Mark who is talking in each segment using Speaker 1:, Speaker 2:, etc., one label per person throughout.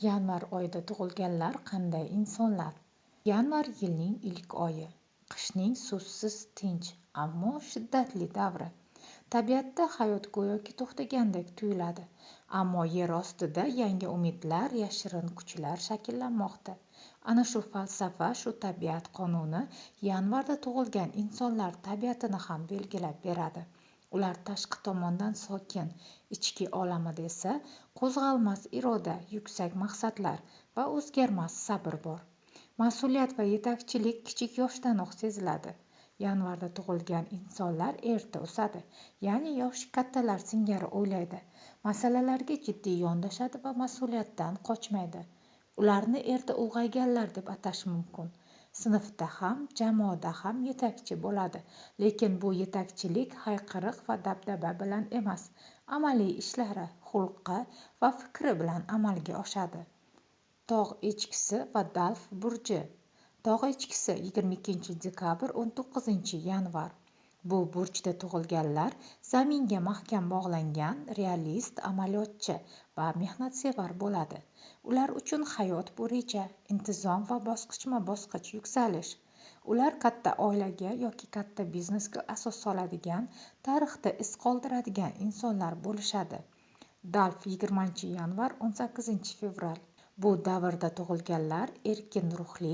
Speaker 1: Yanvar oyida tug'ilganlar qanday insonlar? Yanvar yilning ilk oyi, qishning suvsiz tinch, ammo shiddatli davri. Tabiatda hayot go'yoki to'xtagandek tuyuladi, ammo yer ostida yangi umidlar, yashirin kuchlar shakllanmoqda. Ana shu falsafa, shu tabiat qonuni yanvarda tug'ilgan insonlar tabiatini ham belgilab beradi. Ular tashqi tomondan sokin, ichki olamida esa qo'zg'almas iroda, yuksak maqsadlar va o'zgarmas sabr bor. Mas'uliyat va yetakchilik kichik yoshdanoq seziladi. Yanvarda tug'ilgan insonlar erta o'sadi, ya'ni yoshi kattalar singari o'ylaydi, masalalarga jiddiy yondashadi va mas'uliyatdan qochmaydi. Ularni erta ulg'ayganlar deb atash mumkin. Sinfda ham, jamoada ham yetakchi bo'ladi, lekin bu yetakchilik hayqiriq va dabdaba bilan emas, amaliy ishlari, xulqi va fikri bilan amalga oshadi. Tog' echkisi va Dalv burji. Tog' echkisi 22 dekabr 19 yanvar. Bu burjda tug'ilganlar zaminga mahkam bog'langan, realist, amaliyotchi va mehnatsevar bo'ladi. Ular uchun hayot bu reja, intizom va bosqichma-bosqich yuksalish. Ular katta oilaga yoki katta biznesga asos soladigan, tarixda iz qoldiradigan insonlar bo'lishadi. Dalv 20 yanvar 18 fevral. Bu davrda tug'ilganlar erkin ruhli,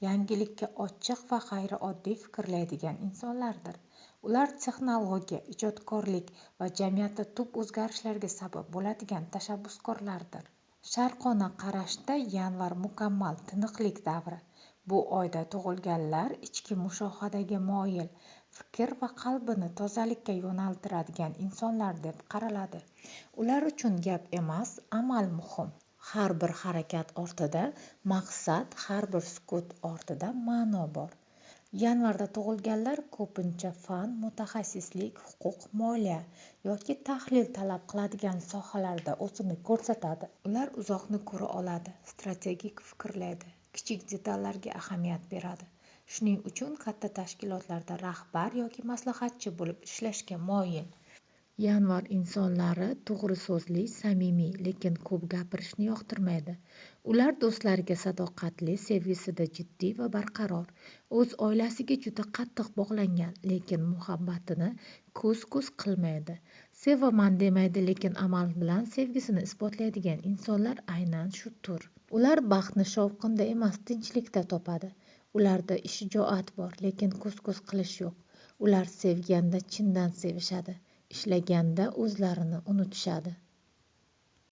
Speaker 1: yangilikka ochiq va g'ayrioddiy fikrlaydigan insonlardir. Ular texnologiya, ijodkorlik va jamiyatda tub o'zgarishlarga sabab bo'ladigan tashabbuskorlardir. Sharqona qarashda yanvar mukammal tiniqlik davri. Bu oyda tug'ilganlar ichki mushohadaga moyil, fikr va qalbini tozalikka yo'naltiradigan insonlar deb qaraladi. Ular uchun gap emas, amal muhim. Har bir harakat ortida maqsad, har bir sukut ortida ma'no bor. Yanvarda tug'ilganlar ko'pincha fan, mutaxassislik, huquq, moliya yoki tahlil talab qiladigan sohalarda o'zini ko'rsatadi. Ular uzoqni ko'ra oladi, strategik fikrlaydi, kichik detallarga ahamiyat beradi. Shuning uchun katta tashkilotlarda rahbar yoki maslahatchi bo'lib ishlashga moyil. Yanvar insonlari to'g'ri so'zli, samimiy, lekin ko'p gapirishni yoqtirmaydi. Ular do'stlariga sadoqatli, sevgisida jiddiy va barqaror. O'z oilasiga juda qattiq bog'langan, lekin muhabbatini ko'z-ko'z qilmaydi. Sevaman demaydi, lekin amal bilan sevgisini isbotlaydigan insonlar aynan shu tur. Ular baxtni shovqinda emas, tinchlikda topadi. Ularda shijoat bor, lekin ko'z-ko'z qilish yo'q. Ular sevganda chindan sevishadi, ishlaganda o'zlarini unutishadi.